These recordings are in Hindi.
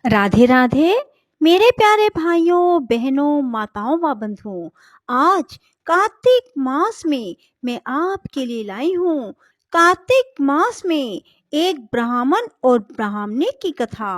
राधे राधे मेरे प्यारे भाइयों बहनों माताओं व बंधुओं। आज कार्तिक मास में मैं आपके लिए लाई हूँ कार्तिक मास में एक ब्राह्मण और ब्राह्मणी की कथा।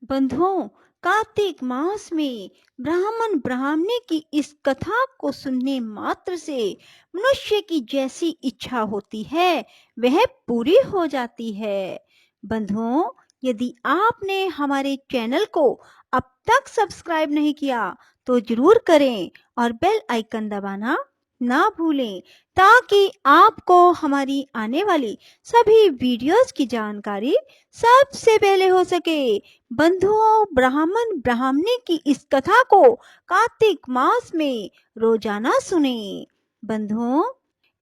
बंधुओं, कार्तिक मास में ब्राह्मण ब्राह्मणी की इस कथा को सुनने मात्र से मनुष्य की जैसी इच्छा होती है वह पूरी हो जाती है। बंधुओं, यदि आपने हमारे चैनल को अब तक सब्सक्राइब नहीं किया तो जरूर करें और बेल आइकन दबाना ना भूलें ताकि आपको हमारी आने वाली सभी वीडियोस की जानकारी सबसे पहले हो सके। बंधुओं, ब्राह्मण ब्राह्मणी की इस कथा को कार्तिक मास में रोजाना सुने। बंधुओं,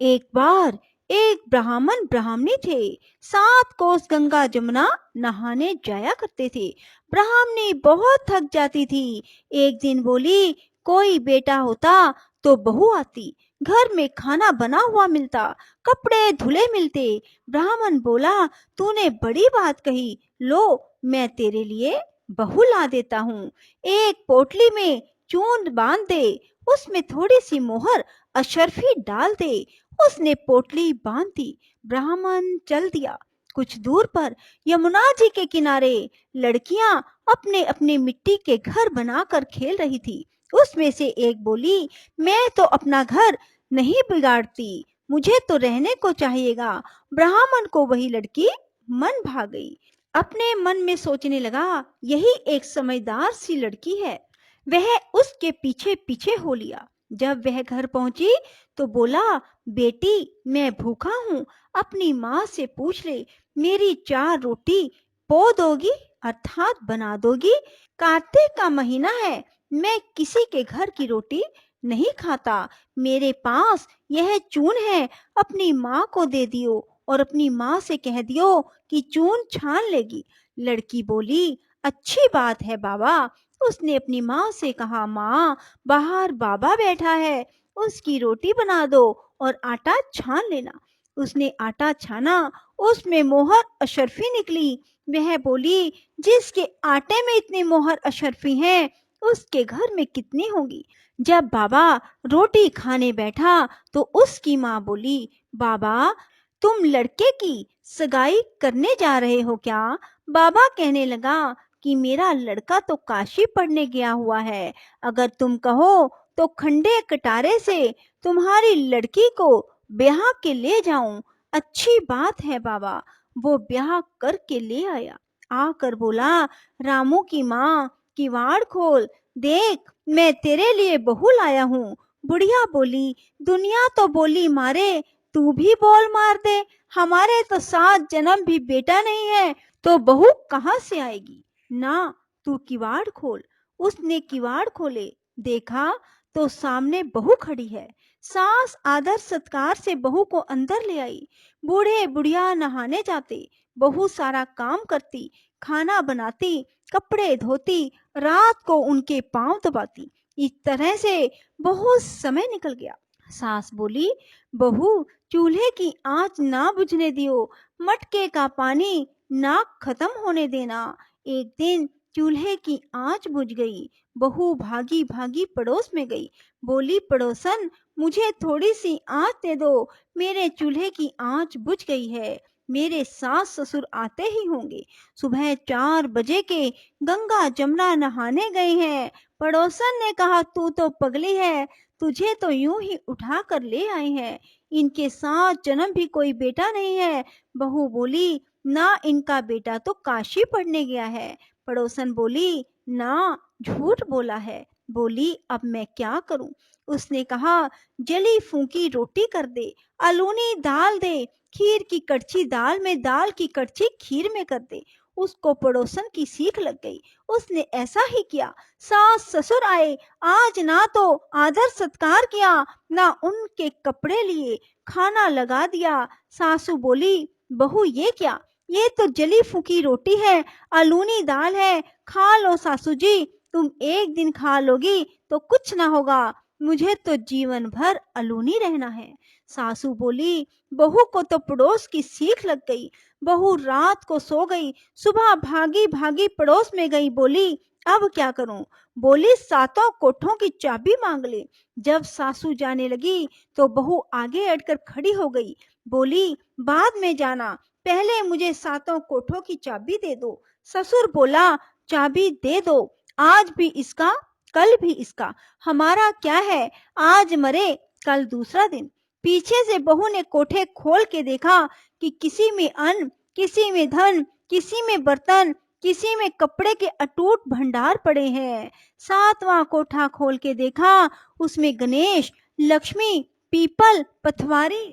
एक बार एक ब्राह्मण ब्राह्मणी थे। 7 कोस गंगा जमुना नहाने जाया करते थे। ब्राह्मणी बहुत थक जाती थी। एक दिन बोली, कोई बेटा होता तो बहू आती, घर में खाना बना हुआ मिलता, कपड़े धुले मिलते। ब्राह्मण बोला, तूने बड़ी बात कही, लो मैं तेरे लिए बहू ला देता हूँ। एक पोटली में चूंद बांध दे, उसमें थोड़ी सी मोहर अशर्फी डाल दे। उसने पोटली बांध दी। ब्राह्मण चल दिया। कुछ दूर पर यमुना जी के किनारे लड़कियां अपने अपने मिट्टी के घर बनाकर खेल रही थी। उसमें से एक बोली, मैं तो अपना घर नहीं बिगाड़ती, मुझे तो रहने को चाहिएगा। ब्राह्मण को वही लड़की मन भा गई। अपने मन में सोचने लगा, यही एक समझदार सी लड़की है। वह उसके पीछे पीछे हो लिया। जब वह घर पहुंची तो बोला, बेटी मैं भूखा हूँ, अपनी माँ से पूछ ले, मेरी 4 रोटी पो दोगी अर्थात बना दोगी। कार्तिक का महीना है, मैं किसी के घर की रोटी नहीं खाता। मेरे पास यह चून है, अपनी माँ को दे दियो और अपनी माँ से कह दियो कि चून छान लेगी। लड़की बोली, अच्छी बात है बाबा। उसने अपनी माँ से कहा, माँ बाहर बाबा बैठा है, उसकी रोटी बना दो और आटा छान लेना। उसने आटा छाना, उसमें मोहर अशर्फी निकली। वह बोली, जिसके आटे में इतनी मोहर अशर्फी हैं उसके घर में कितनी होंगी। जब बाबा रोटी खाने बैठा तो उसकी माँ बोली, बाबा तुम लड़के की सगाई करने जा रहे हो क्या? बाबा कहने लगा कि मेरा लड़का तो काशी पढ़ने गया हुआ है, अगर तुम कहो तो खंडे कटारे से तुम्हारी लड़की को ब्याह के ले जाऊं। अच्छी बात है बाबा। वो ब्याह करके ले आया। आकर बोला, रामू की माँ किवाड़ खोल, देख मैं तेरे लिए बहू लाया हूँ। बुढ़िया बोली, दुनिया तो बोली मारे, तू भी बोल मार दे, हमारे तो 7 जन्म भी बेटा नहीं है तो बहू कहाँ से आएगी। ना, तू किवाड़ खोल। उसने किवाड़ खोले, देखा तो सामने बहू खड़ी है। सास आदर सत्कार से बहू को अंदर ले आई। बूढ़े बुढ़िया नहाने जाते, बहू सारा काम करती, खाना बनाती, कपड़े धोती, रात को उनके पांव दबाती। इस तरह से बहुत समय निकल गया। सास बोली, बहू चूल्हे की आंच ना बुझने दियो, मटके का पानी ना खत्म होने देना। एक दिन चूल्हे की आंच बुझ गई। बहू भागी भागी पड़ोस में गई। बोली, पड़ोसन मुझे थोड़ी सी आंच दे दो, मेरे चूल्हे की आंच बुझ गई है। मेरे सास ससुर आते ही होंगे, सुबह 4 बजे के गंगा जमुना नहाने गए हैं। पड़ोसन ने कहा, तू तो पगली है, तुझे तो यूं ही उठा कर ले आए हैं, इनके 7 जन्म भी कोई बेटा नहीं है। बहू बोली, ना, इनका बेटा तो काशी पढ़ने गया है। पड़ोसन बोली, ना, झूठ बोला है। बोली, अब मैं क्या करूं? उसने कहा, जली फूंकी रोटी कर दे, अलूनी दाल दे, खीर की कड़छी दाल में, दाल की कड़छी खीर में कर दे। उसको पड़ोसन की सीख लग गई। उसने ऐसा ही किया। सास ससुर आए, आज ना तो आदर सत्कार किया, ना उनके कपड़े लिए, खाना लगा दिया। सासू बोली, बहू ये क्या? ये तो जली फूकी रोटी है, अलूनी दाल है, खा लो सासू जी, तुम एक दिन खा लोगी तो कुछ ना होगा, मुझे तो जीवन भर अलूनी रहना है। सासू बोली, बहू को तो पड़ोस की सीख लग गई। बहू रात को सो गई, सुबह भागी भागी पड़ोस में गई, बोली अब क्या करूं? बोली सातों कोठों की चाबी मांग ले। जब सासू जाने लगी तो बहू आगे अटकर खड़ी हो गई, बोली बाद में जाना, पहले मुझे सातों कोठों की चाबी दे दो। ससुर बोला, चाबी दे दो, आज भी इसका कल भी इसका, हमारा क्या है, आज मरे कल दूसरा दिन। पीछे से बहू ने कोठे खोल के देखा कि किसी में अन्न, किसी में धन, किसी में बर्तन, किसी में कपड़े के अटूट भंडार पड़े हैं। सातवां कोठा खोल के देखा, उसमें गणेश, लक्ष्मी, पीपल, पथवारी,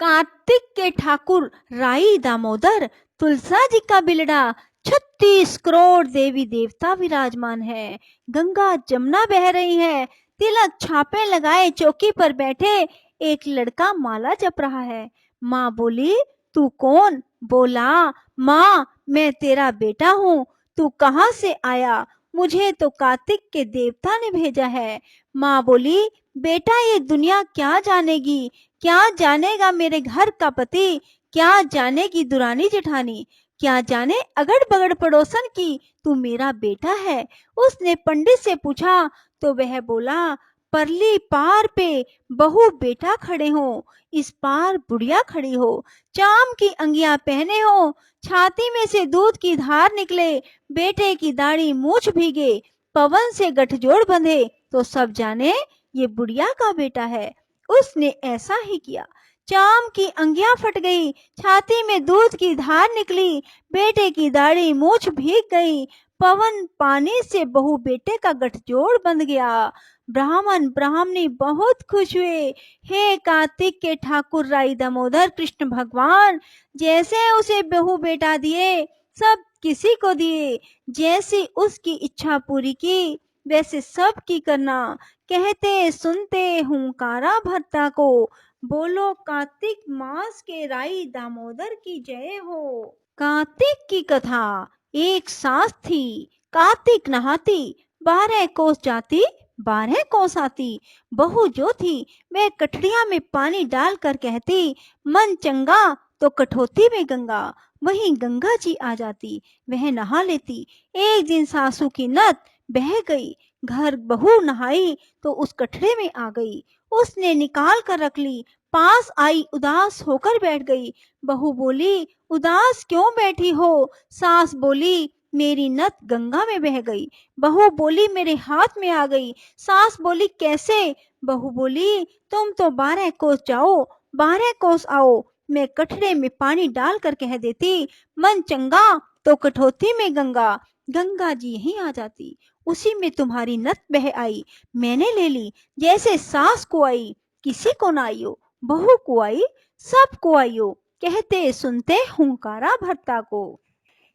कार्तिक के ठाकुर राई दामोदर, तुलसा जी का बिलड़ा, 36 करोड़ देवी देवता विराजमान है। गंगा जमुना बह रही है। तिलक छापे लगाए चौकी पर बैठे एक लड़का माला जप रहा है। माँ बोली, तू कौन? बोला, माँ मैं तेरा बेटा हूँ। तू कहाँ से आया? मुझे तो कार्तिक के देवता ने भेजा है। माँ बोली, बेटा ये दुनिया क्या जानेगी, क्या जानेगा मेरे घर का पति, क्या जानेगी दुरानी जेठानी, क्या जाने अगड़ बगड़ पड़ोसन की तू मेरा बेटा है। उसने पंडित से पूछा तो वह बोला, परली पार पे बहू बेटा खड़े हो, इस पार बुढ़िया खड़ी हो, चाम की अंगिया पहने हो, छाती में से दूध की धार निकले, बेटे की दाढ़ी मूछ भीगे, पवन से गठजोड़ बंधे तो सब जाने ये बुढ़िया का बेटा है। उसने ऐसा ही किया। चाम की अंगिया फट गई, छाती में दूध की धार निकली, बेटे की दाढ़ी मूछ भीग गई, पवन पानी से बहू बेटे का गठजोड़ बंध गया। ब्राह्मण ब्राह्मणी बहुत खुश हुए। हे कार्तिक के ठाकुर राई दामोदर कृष्ण भगवान, जैसे उसे बहू बेटा दिए सब किसी को दिए, जैसी उसकी इच्छा पूरी की वैसे सब की करना। कहते सुनते हुंकारा भरता को, बोलो कार्तिक मास के राई दामोदर की जय हो। कार्तिक की कथा। एक सास थी, कार्तिक नहाती, 12 कोस जाती, 12 कोस आती। बहू जो थी वह कठड़िया में पानी डालकर कहती, मन चंगा तो कठौती में गंगा। वहीं गंगा जी आ जाती, वह नहा लेती। एक दिन सासू की नत बह गई, घर बहू नहाई तो उस कठड़े में आ गई। उसने निकाल कर रख ली, पास आई उदास होकर बैठ गई। बहू बोली, उदास क्यों बैठी हो? सास बोली, मेरी नत गंगा में बह गई। बहू बोली, मेरे हाथ में आ गई। सास बोली, कैसे? बहू बोली, तुम तो 12 कोस जाओ, 12 कोस आओ, मैं कठड़े में पानी डाल कर कह देती, मन चंगा तो कठौती में गंगा। गंगा जी यहीं आ जाती, उसी में तुम्हारी नत बह आई, मैंने ले ली। जैसे सास को आई किसी को ना आइयो, बहू को आई सबको आइयो। कहते सुनते हुंकारा भरता को।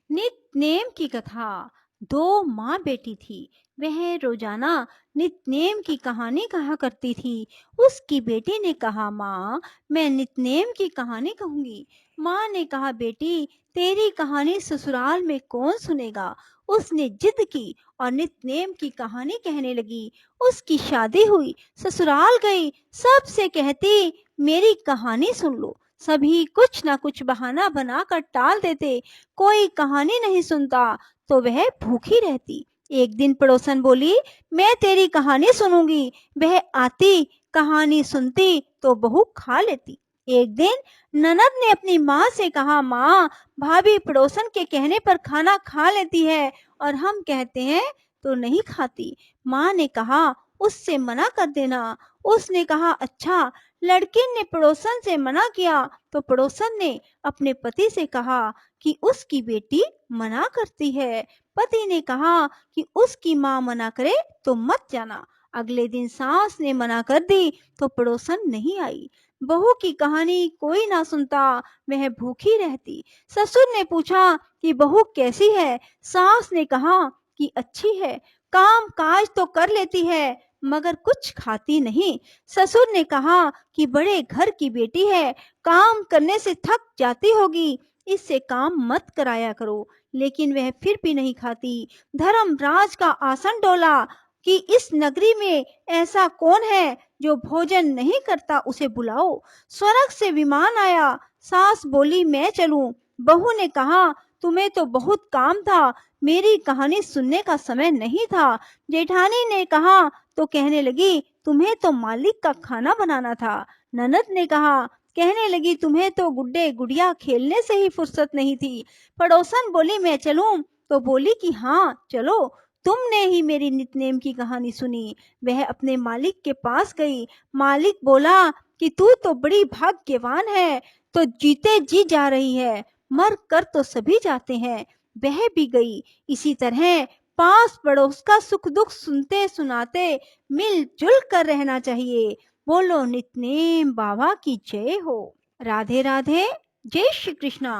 नित नेम की कथा। 2 माँ बेटी थी। वह रोजाना नित नेम की कहानी कहा करती थी। उसकी बेटी ने कहा, माँ मैं नितनेम की कहानी कहूंगी। माँ ने कहा, बेटी तेरी कहानी ससुराल में कौन सुनेगा। उसने जिद की और नितनेम की कहानी कहने लगी। उसकी शादी हुई, ससुराल गई, सबसे कहती मेरी कहानी सुन लो। सभी कुछ ना कुछ बहाना बनाकर टाल देते। कोई कहानी नहीं सुनता तो वह भूखी रहती। एक दिन पड़ोसन बोली, मैं तेरी कहानी सुनूंगी। वह आती, कहानी सुनती तो बहू खा लेती। एक दिन ननद ने अपनी माँ से कहा, माँ भाभी पड़ोसन के कहने पर खाना खा लेती है और हम कहते हैं तो नहीं खाती। माँ ने कहा, उससे मना कर देना। उसने कहा, अच्छा। लड़की ने पड़ोसन से मना किया तो पड़ोसन ने अपने पति से कहा कि उसकी बेटी मना करती है। पति ने कहा कि उसकी माँ मना करे तो मत जाना। अगले दिन सास ने मना कर दी तो पड़ोसन नहीं आई। बहू की कहानी कोई ना सुनता, वह भूखी रहती। ससुर ने पूछा कि बहू कैसी है। सास ने कहा कि अच्छी है, काम काज तो कर लेती है मगर कुछ खाती नहीं। ससुर ने कहा कि बड़े घर की बेटी है, काम करने से थक जाती होगी, इससे काम मत कराया करो। लेकिन वह फिर भी नहीं खाती। धर्मराज का आसन डोला, कि इस नगरी में ऐसा कौन है जो भोजन नहीं करता, उसे बुलाओ। स्वर्ग से विमान आया, सास बोली मैं चलूं। बहू ने कहा तुम्हें तो बहुत काम था, मेरी कहानी सुनने का समय नहीं था। जेठानी ने कहा तो कहने लगी तुम्हें तो मालिक का खाना बनाना था। ननद ने कहा कहने लगी तुम्हें तो गुड्डे गुड़िया खेलने से ही फुर्सत नहीं थी। पड़ोसन बोली मैं चलूं, तो बोली कि हाँ चलो, तुमने ही मेरी नितनेम की कहानी सुनी। वह अपने मालिक के पास गई। मालिक बोला कि तू तो बड़ी भाग्यवान है, तो जीते जी जा रही है, मर कर तो सभी जाते हैं। वह भी गई। इसी तरह पास पड़ोस का सुख दुख सुनते सुनाते मिलजुल कर रहना चाहिए। बोलो नितनेम बाबा की जय हो। राधे राधे। जय श्री कृष्णा।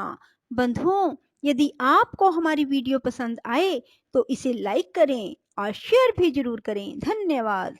बंधुओं, यदि आपको हमारी वीडियो पसंद आए तो इसे लाइक करें और शेयर भी जरूर करें। धन्यवाद।